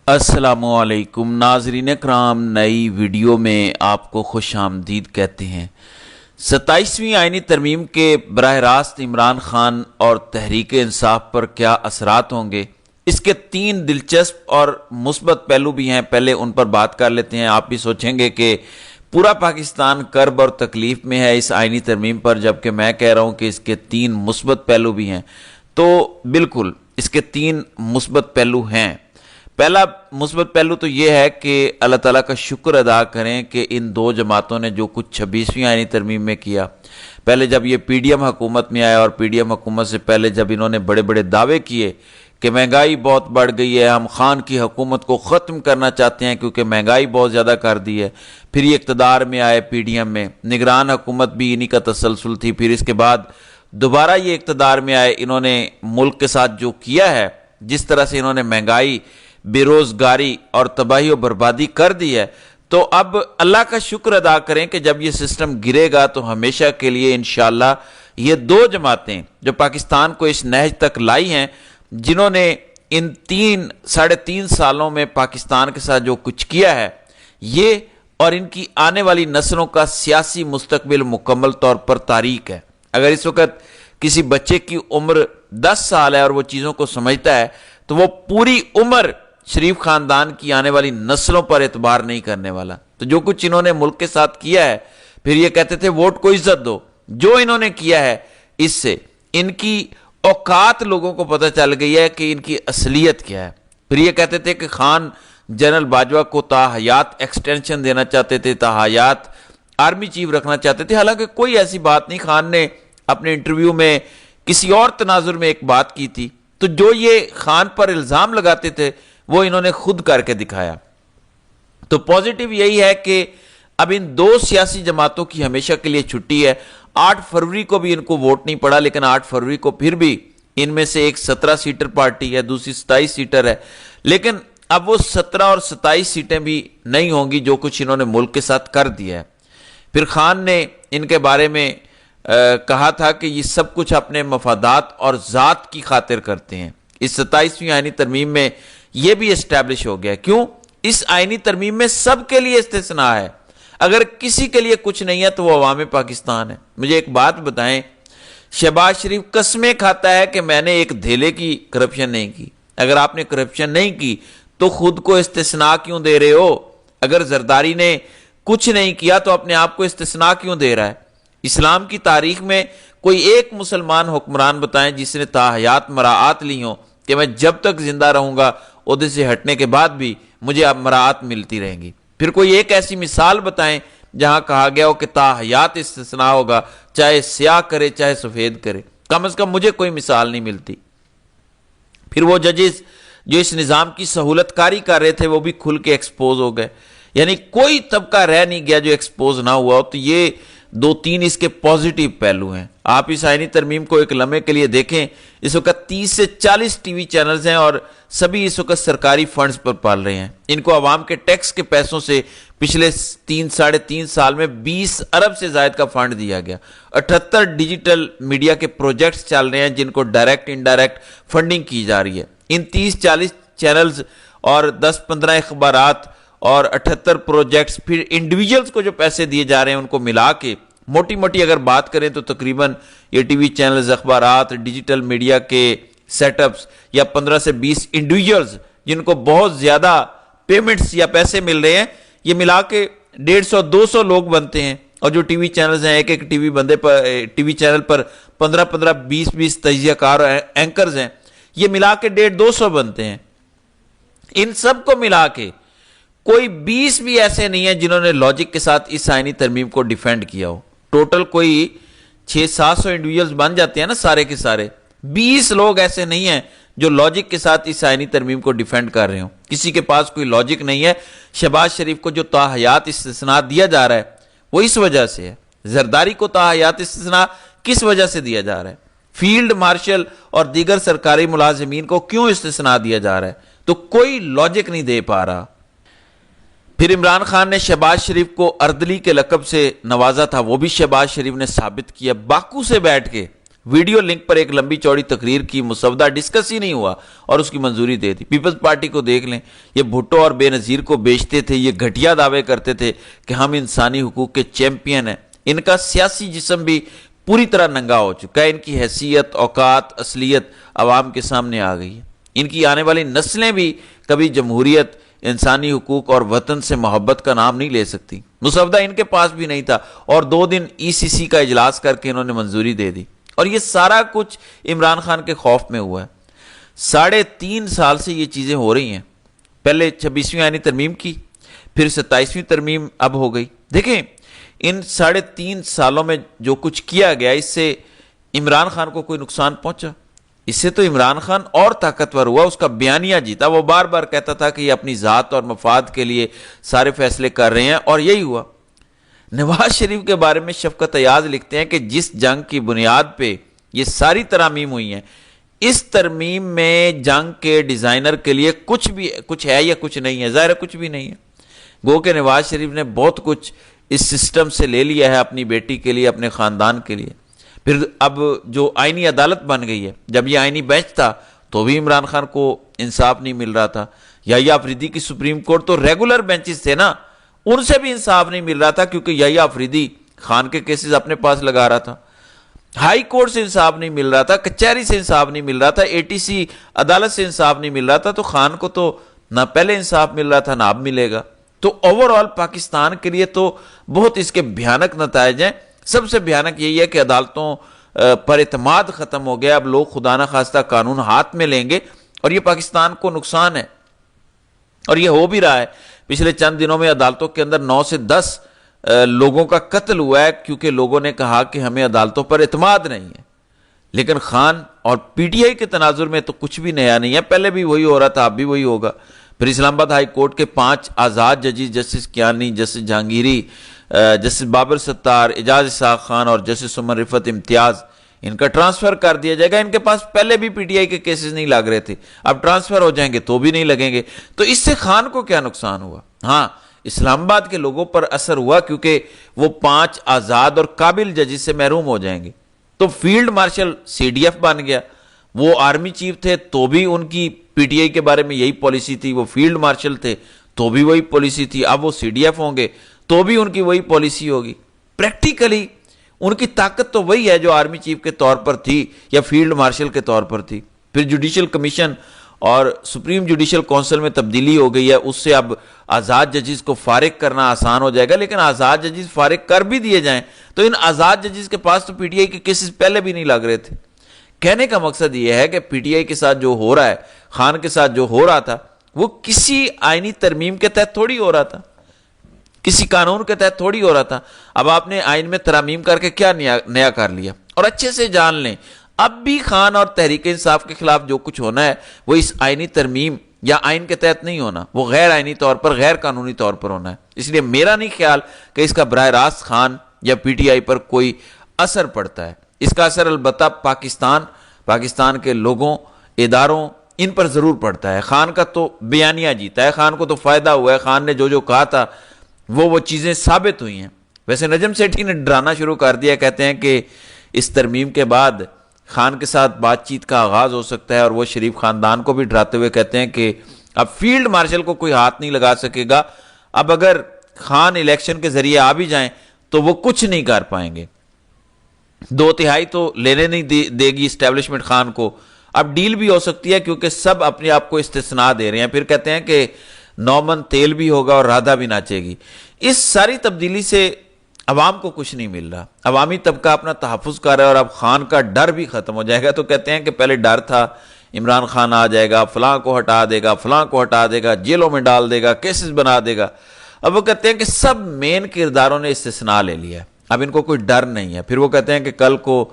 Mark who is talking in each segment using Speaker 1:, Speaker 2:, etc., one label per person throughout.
Speaker 1: السلام علیکم ناظرین کرام، نئی ویڈیو میں آپ کو خوش آمدید کہتے ہیں۔ 27ویں آئینی ترمیم کے براہ راست عمران خان اور تحریک انصاف پر کیا اثرات ہوں گے، اس کے 3 دلچسپ اور مثبت پہلو بھی ہیں۔ پہلے ان پر بات کر لیتے ہیں۔ آپ بھی سوچیں گے کہ پورا پاکستان کرب اور تکلیف میں ہے اس آئینی ترمیم پر، جبکہ میں کہہ رہا ہوں کہ اس کے 3 مثبت پہلو بھی ہیں۔ تو بالکل اس کے 3 مثبت پہلو ہیں۔ پہلا مثبت پہلو تو یہ ہے کہ اللہ تعالیٰ کا شکر ادا کریں کہ ان 2 جماعتوں نے جو کچھ 26ویں آئینی ترمیم میں کیا، پہلے جب یہ پی ڈی ایم حکومت میں آیا اور پی ڈی ایم حکومت سے پہلے جب انہوں نے بڑے بڑے دعوے کیے کہ مہنگائی بہت بڑھ گئی ہے، ہم خان کی حکومت کو ختم کرنا چاہتے ہیں کیونکہ مہنگائی بہت زیادہ کر دی ہے، پھر یہ اقتدار میں آئے پی ڈی ایم میں، نگران حکومت بھی انہی کا تسلسل تھی، پھر اس کے بعد دوبارہ یہ اقتدار میں آئے، انہوں نے ملک کے ساتھ جو کیا ہے، جس طرح سے انہوں نے مہنگائی، بے روزگاری اور تباہی و بربادی کر دی ہے، تو اب اللہ کا شکر ادا کریں کہ جب یہ سسٹم گرے گا تو ہمیشہ کے لیے انشاءاللہ یہ 2 جماعتیں جو پاکستان کو اس نہج تک لائی ہیں، جنہوں نے ان 3.5 سالوں میں پاکستان کے ساتھ جو کچھ کیا ہے، یہ اور ان کی آنے والی نسلوں کا سیاسی مستقبل مکمل طور پر تاریک ہے۔ اگر اس وقت کسی بچے کی عمر 10 سال ہے اور وہ چیزوں کو سمجھتا ہے تو وہ پوری عمر شریف خاندان کی آنے والی نسلوں پر اعتبار نہیں کرنے والا۔ تو جو کچھ انہوں نے ملک کے ساتھ کیا ہے، پھر یہ کہتے تھے ووٹ کو عزت دو، جو انہوں نے کیا ہے اس سے ان کی اوقات لوگوں کو پتہ چل گئی ہے کہ ان کی اصلیت کیا ہے۔ پھر یہ کہتے تھے کہ خان جنرل باجوہ کو تاحیات ایکسٹینشن دینا چاہتے تھے، تاحیات آرمی چیف رکھنا چاہتے تھے، حالانکہ کوئی ایسی بات نہیں۔ خان نے اپنے انٹرویو میں کسی اور تناظر میں ایک بات کی تھی، تو جو یہ خان پر الزام لگاتے تھے وہ انہوں نے خود کر کے دکھایا۔ تو پوزیٹیو یہی ہے کہ اب ان 2 سیاسی جماعتوں کی ہمیشہ کے لیے چھٹی ہے۔ 8 فروری کو بھی ان کو ووٹ نہیں پڑا، لیکن 8 فروری کو پھر بھی ان میں سے ایک 17 سیٹر پارٹی ہے، دوسری 27 سیٹر ہے، لیکن اب وہ 17 اور 27 سیٹیں بھی نہیں ہوں گی جو کچھ انہوں نے ملک کے ساتھ کر دیا ہے۔ پھر خان نے ان کے بارے میں کہا تھا کہ یہ سب کچھ اپنے مفادات اور ذات کی خاطر کرتے ہیں۔ اس 27ویں آئینی ترمیم میں یہ بھی اسٹیبلش ہو گیا۔ کیوں؟ اس آئینی ترمیم میں سب کے لیے استثناء ہے، اگر کسی کے لیے کچھ نہیں ہے تو وہ عوام پاکستان ہے۔ مجھے ایک بات بتائیں، شہباز شریف قسمیں کھاتا ہے کہ میں نے ایک دھیلے کی کرپشن نہیں کی۔ اگر آپ نے کرپشن نہیں کی تو خود کو استثناء کیوں دے رہے ہو؟ اگر زرداری نے کچھ نہیں کیا تو اپنے آپ کو استثناء کیوں دے رہا ہے؟ اسلام کی تاریخ میں کوئی ایک مسلمان حکمران بتائیں جس نے تاحیات مراعات لی ہوں کہ میں جب تک زندہ رہوں گا عہدے سے ہٹنے کے بعد بھی مجھے اب مراعات ملتی رہیں گی۔ پھر کوئی ایک ایسی مثال بتائیں جہاں کہا گیا ہو کہ تاحیات استثناء ہوگا، چاہے سیاہ کرے چاہے سفید کرے۔ کم از کم مجھے کوئی مثال نہیں ملتی۔ پھر وہ ججز جو اس نظام کی سہولت کاری کر رہے تھے وہ بھی کھل کے ایکسپوز ہو گئے، یعنی کوئی طبقہ رہ نہیں گیا جو ایکسپوز نہ ہوا ہو۔ تو یہ 2-3 اس کے پازیٹیو پہلو ہیں۔ آپ اس آئینی ترمیم کو ایک لمحے کے لیے دیکھیں، اس وقت 30 سے 40 ٹی وی چینلز ہیں اور سبھی اس وقت سرکاری فنڈز پر پال رہے ہیں۔ ان کو عوام کے ٹیکس کے پیسوں سے پچھلے 3-3.5 سال میں 20 ارب سے زائد کا فنڈ دیا گیا۔ 78 ڈیجیٹل میڈیا کے پروجیکٹس چل رہے ہیں جن کو ڈائریکٹ انڈائریکٹ فنڈنگ کی جا رہی ہے۔ ان 30-40 چینلز اور 10-15 اخبارات اور 78 پروجیکٹس، پھر انڈیویجلز کو جو پیسے دیے جا رہے ہیں ان کو ملا کے موٹی موٹی اگر بات کریں تو تقریباً یہ ٹی وی چینلز، اخبارات، ڈیجیٹل میڈیا کے سیٹ اپس یا 15 سے 20 انڈیویجلز جن کو بہت زیادہ پیمنٹس یا پیسے مل رہے ہیں، یہ ملا کے 150-200 لوگ بنتے ہیں۔ اور جو ٹی وی چینلز ہیں، ایک ٹی وی چینل پر 15-15 20-20 تجزیہ کار اینکرز ہیں، یہ ملا کے 150-200 بنتے ہیں۔ ان سب کو ملا کے کوئی 20 بھی ایسے نہیں ہیں جنہوں نے لاجک کے ساتھ اس آئینی ترمیم کو ڈیفینڈ کیا ہو۔ ٹوٹل کوئی 600-700 انڈیویجلز بن جاتے ہیں نا سارے کے سارے، 20 لوگ ایسے نہیں ہیں جو لاجک کے ساتھ اس آئینی ترمیم کو ڈیفینڈ کر رہے ہوں۔ کسی کے پاس کوئی لاجک نہیں ہے۔ شہباز شریف کو جو تاحیات استثناء دیا جا رہا ہے وہ اس وجہ سے ہے۔ زرداری کو تاحیات استثناء کس وجہ سے دیا جا رہا ہے؟ فیلڈ مارشل اور دیگر سرکاری ملازمین کو کیوں استثناء دیا جا رہا ہے؟ تو کوئی لاجک نہیں دے پا رہا۔ پھر عمران خان نے شہباز شریف کو اردلی کے لقب سے نوازا تھا، وہ بھی شہباز شریف نے ثابت کیا باکو سے بیٹھ کے ویڈیو لنک پر ایک لمبی چوڑی تقریر کی، مسودہ ڈسکس ہی نہیں ہوا اور اس کی منظوری دے دی۔ پیپلز پارٹی کو دیکھ لیں، یہ بھٹو اور بے نظیر کو بیچتے تھے، یہ گھٹیا دعوے کرتے تھے کہ ہم انسانی حقوق کے چیمپئن ہیں۔ ان کا سیاسی جسم بھی پوری طرح ننگا ہو چکا ہے، ان کی حیثیت، اوقات، اصلیت عوام کے سامنے آ گئی ہے۔ ان کی آنے والی نسلیں بھی کبھی جمہوریت، انسانی حقوق اور وطن سے محبت کا نام نہیں لے سکتی۔ مسودہ ان کے پاس بھی نہیں تھا اور 2 دن ECC کا اجلاس کر کے انہوں نے منظوری دے دی، اور یہ سارا کچھ عمران خان کے خوف میں ہوا ہے۔ 3.5 سال سے یہ چیزیں ہو رہی ہیں، پہلے 26ویں آئینی ترمیم کی، پھر 27ویں ترمیم اب ہو گئی۔ دیکھیں ان 3.5 سالوں میں جو کچھ کیا گیا، اس سے عمران خان کو کوئی نقصان پہنچا؟ اس سے تو عمران خان اور طاقتور ہوا، اس کا بیانیہ جیتا۔ وہ بار بار کہتا تھا کہ یہ اپنی ذات اور مفاد کے لیے سارے فیصلے کر رہے ہیں، اور یہی ہوا۔ نواز شریف کے بارے میں شفقت ایاز لکھتے ہیں کہ جس جنگ کی بنیاد پہ یہ ساری ترامیم ہوئی ہیں، اس ترمیم میں جنگ کے ڈیزائنر کے لیے کچھ ہے یا کچھ نہیں ہے؟ ظاہر ہے کچھ بھی نہیں ہے۔ گو کہ نواز شریف نے بہت کچھ اس سسٹم سے لے لیا ہے اپنی بیٹی کے لیے، اپنے خاندان کے لیے۔ پھر اب جو آئینی عدالت بن گئی ہے، جب یہ آئینی بینچ تھا تو بھی عمران خان کو انصاف نہیں مل رہا تھا۔ یحییٰ آفریدی کی سپریم کورٹ تو ریگولر بینچز تھے نا، ان سے بھی انصاف نہیں مل رہا تھا، کیونکہ یحییٰ آفریدی خان کے کیسز اپنے پاس لگا رہا تھا۔ ہائی کورٹ سے انصاف نہیں مل رہا تھا، کچہری سے انصاف نہیں مل رہا تھا، ATC عدالت سے انصاف نہیں مل رہا تھا، تو خان کو تو نہ پہلے انصاف مل رہا تھا نہ اب ملے گا۔ تو اوورآل پاکستان کے لیے تو بہت اس کے بھیانک نتائج ہیں۔ سب سے بھیانک یہی ہے کہ عدالتوں پر اعتماد ختم ہو گیا، اب لوگ خدا نہ خواستہ قانون ہاتھ میں لیں گے، اور یہ پاکستان کو نقصان ہے، اور یہ ہو بھی رہا ہے۔ پچھلے چند دنوں میں عدالتوں کے اندر 9 سے 10 لوگوں کا قتل ہوا ہے، کیونکہ لوگوں نے کہا کہ ہمیں عدالتوں پر اعتماد نہیں ہے۔ لیکن خان اور PTI کے تناظر میں تو کچھ بھی نیا نہیں ہے، پہلے بھی وہی ہو رہا تھا، اب بھی وہی ہوگا۔ پھر اسلام آباد ہائی کورٹ کے 5 آزاد ججز، justice Kayani, justice Jahangiri, justice Babar Sattar, Ejaz Ishaq Khan اور جسٹس عمر رفت امتیاز، ان کا ٹرانسفر کر دیا جائے گا۔ ان کے پاس پہلے بھی PTI کے کیسز نہیں لگ رہے تھے، اب ٹرانسفر ہو جائیں گے تو بھی نہیں لگیں گے۔ تو اس سے خان کو کیا نقصان ہوا؟ ہاں، اسلام آباد کے لوگوں پر اثر ہوا، کیونکہ وہ 5 آزاد اور قابل ججز سے محروم ہو جائیں گے۔ تو فیلڈ مارشل CDF بن گیا، وہ آرمی چیف تھے تو بھی ان کی PTI کے بارے میں یہی پالیسی تھی، وہ فیلڈ مارشل تھے تو بھی وہی پالیسی تھی، اب وہ CDF ہوں گے تو بھی ان کی وہی پالیسی ہوگی۔ پریکٹیکلی ان کی طاقت تو وہی ہے جو آرمی چیف کے طور پر تھی یا فیلڈ مارشل کے طور پر تھی۔ پھر جوڈیشل کمیشن اور سپریم جوڈیشل کونسل میں تبدیلی ہو گئی ہے، اس سے اب آزاد ججز کو فارغ کرنا آسان ہو جائے گا۔ لیکن آزاد ججز فارغ کر بھی دیے جائیں تو ان آزاد ججز کے پاس تو PTI کے کیسز پہلے بھی نہیں لگ رہے تھے۔ کہنے کا مقصد یہ ہے کہ PTI کے ساتھ جو ہو رہا ہے، خان کے ساتھ جو ہو رہا تھا، وہ کسی آئینی ترمیم کے تحت تھوڑی ہو رہا تھا، کسی قانون کے تحت تھوڑی ہو رہا تھا۔ اب آپ نے آئین میں ترامیم کر کے کیا نیا کر لیا؟ اور اچھے سے جان لیں، اب بھی خان اور تحریک انصاف کے خلاف جو کچھ ہونا ہے وہ اس آئینی ترمیم یا آئین کے تحت نہیں ہونا، وہ غیر آئینی طور پر، غیر قانونی طور پر ہونا ہے۔ اس لیے میرا نہیں خیال کہ اس کا براہ راست خان یا PTI پر کوئی اثر پڑتا ہے۔ اس کا اثر البتہ پاکستان کے لوگوں، اداروں، ان پر ضرور پڑتا ہے۔ خان کا تو بیانیہ جیتا ہے، خان کو تو فائدہ ہوا ہے، خان نے جو کہا تھا وہ چیزیں ثابت ہوئی ہیں۔ ویسے نجم سیٹھی نے ڈرانا شروع کر دیا، کہتے ہیں کہ اس ترمیم کے بعد خان کے ساتھ بات چیت کا آغاز ہو سکتا ہے، اور وہ شریف خاندان کو بھی ڈراتے ہوئے کہتے ہیں کہ اب فیلڈ مارشل کو کوئی ہاتھ نہیں لگا سکے گا، اب اگر خان الیکشن کے ذریعے آ بھی جائیں تو وہ کچھ نہیں کر پائیں گے۔ 2/3 تو لینے نہیں دے گی اسٹیبلشمنٹ خان کو۔ اب ڈیل بھی ہو سکتی ہے کیونکہ سب اپنے آپ کو استثناء دے رہے ہیں۔ پھر کہتے ہیں کہ 9 من تیل بھی ہوگا اور رادھا بھی ناچے گی۔ اس ساری تبدیلی سے عوام کو کچھ نہیں مل رہا، عوامی طبقہ اپنا تحفظ کر رہا ہے، اور اب خان کا ڈر بھی ختم ہو جائے گا۔ تو کہتے ہیں کہ پہلے ڈر تھا عمران خان آ جائے گا، فلاں کو ہٹا دے گا، فلاں کو ہٹا دے گا، جیلوں میں ڈال دے گا، کیسز بنا دے گا۔ اب وہ کہتے ہیں کہ سب مین کرداروں نے استثناء لے لیا ہے، اب ان کو کوئی ڈر نہیں ہے۔ پھر وہ کہتے ہیں کہ کل کو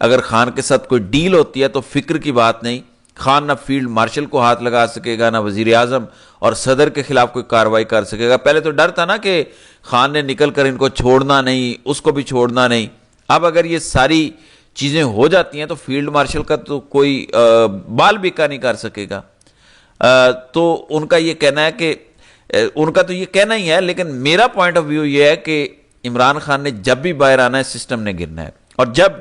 Speaker 1: اگر خان کے ساتھ کوئی ڈیل ہوتی ہے تو فکر کی بات نہیں، خان نہ فیلڈ مارشل کو ہاتھ لگا سکے گا، نہ وزیر اعظم اور صدر کے خلاف کوئی کارروائی کر سکے گا۔ پہلے تو ڈر تھا نا کہ خان نے نکل کر ان کو چھوڑنا نہیں، اس کو بھی چھوڑنا نہیں۔ اب اگر یہ ساری چیزیں ہو جاتی ہیں تو فیلڈ مارشل کا تو کوئی بال بیکا نہیں کر سکے گا۔ تو ان کا یہ کہنا ہے کہ ان کا تو یہ کہنا ہی ہے، لیکن میرا پوائنٹ آف ویو یہ ہے کہ عمران خان نے جب بھی باہر آنا ہے سسٹم نے گرنا ہے، اور جب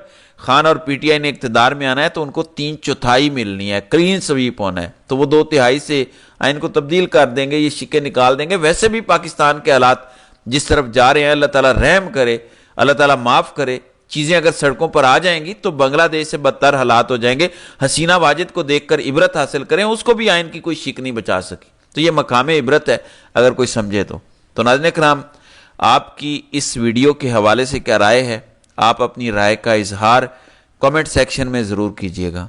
Speaker 1: خان اور پی ٹی آئی نے اقتدار میں آنا ہے تو ان کو 3/4 ملنی ہے، کلین سویپ ہونا ہے، تو وہ 2/3 سے آئین کو تبدیل کر دیں گے، یہ شکے نکال دیں گے۔ ویسے بھی پاکستان کے حالات جس طرف جا رہے ہیں، اللہ تعالیٰ رحم کرے، اللہ تعالیٰ معاف کرے، چیزیں اگر سڑکوں پر آ جائیں گی تو بنگلہ دیش سے بدتر حالات ہو جائیں گے۔ حسینہ واجد کو دیکھ کر عبرت حاصل کریں، اس کو بھی آئین کی کوئی شک نہیں بچا سکی، تو یہ مقام عبرت ہے اگر کوئی سمجھے تو ناظرین کرام، آپ کی اس ویڈیو کے حوالے سے کیا رائے ہے؟ آپ اپنی رائے کا اظہار کمنٹ سیکشن میں ضرور کیجیے گا۔